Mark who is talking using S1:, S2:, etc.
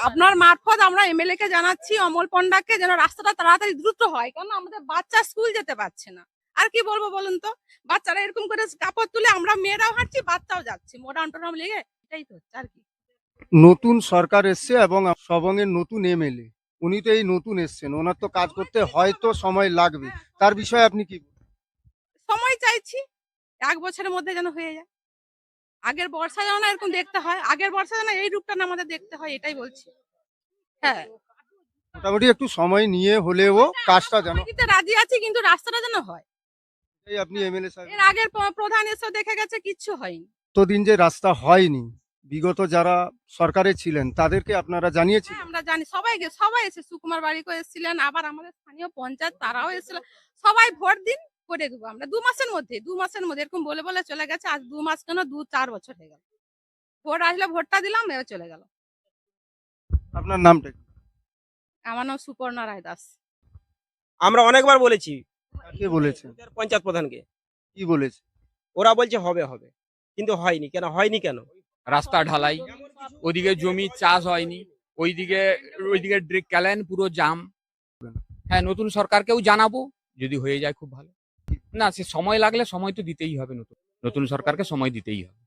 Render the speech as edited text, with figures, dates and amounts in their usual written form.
S1: আপনার মারফত আমরা এমএলএ কে জানাচ্ছি, অমল পণ্ডাকে, যেন রাস্তাটা তাড়াতাড়ি দ্রুত হয়, কারণ আমাদের বাচ্চা স্কুল যেতে পারছে না। আর কি বলবো বলুন তো, বাচ্চারা এরকম করে কাপড় তুলে, আমরা মেয়েরাও হাঁটছি, বাচ্চাও যাচ্ছি, মোটাম টোটাম লেগে এটাই তো হচ্ছে আর কি।
S2: নতুন সরকার এসছে এবং সবংয়ের নতুন এমএলএ, উনি তো এই নতুন এসছেন, ওনার তো কাজ করতে হয়তো সময় লাগবে, তার বিষয়ে আপনি কি বলবেন?
S1: সময় চাইছি, 1 বছরের মধ্যে যেন হয়ে যায়। আগের বর্ষা যেন না এরকম দেখতে হয়, আগের বর্ষা যেন এই রূপটা না আমাদের দেখতে হয়, এটাই বলছি। হ্যাঁ,
S2: মোটামুটি একটু সময় নিয়ে হলেও কাজটা যেন
S1: সময় দিতে রাজি আছি, কিন্তু রাস্তাটা যেন হয়।
S2: এই আপনি এমএলএ সাহেব
S1: এর আগের প্রধান এসেও দেখে গেছে, কিচ্ছু হয়নি।
S2: এতদিন যে রাস্তা হয়নি, বিগত যারা সরকারে ছিলেন তাদেরকে আপনারা
S1: হ্যাঁ,
S2: জানিয়েছিলেন?
S1: আমরা জানি, সবাই এসে, সুকুমার বাড়িকেও এসেছিলেন, আবার আমাদের স্থানীয় পঞ্চায়েত তারাও এসেছিল। সবাই ভোট দিন, করে দেবো আমরা 2 মাসের মধ্যে এরকম বলে বলে চলে গেছে। আজ 2 মাস কেন, 2-4 বছর হয়ে গেল। ভোট আসলে ভোটটা দিলাম, এও চলে গেল।
S2: আপনার নামটা কি?
S1: আমার নাম সুপর্ণা রায় দাস।
S3: আমরা অনেকবার বলেছি
S2: কে বলেছে?
S3: ওদের পঞ্চায়েত প্রধানকে,
S2: কি বলেছে?
S3: ওরা বলছে হবে হবে, কিন্তু হয়নি। হয়নি কেন?
S4: রাস্তা ঢালাই, ওদিকে জমি চাষ হয়নি, ওইদিকে ক্যালেন পুরো জাম। হ্যাঁ, নতুন সরকারকেও জানাবো, যদি হয়ে যায় খুব ভালো। না, সে সময় লাগলে সময় তো দিতেই হবে, নতুন সরকারকে সময় দিতেই হবে।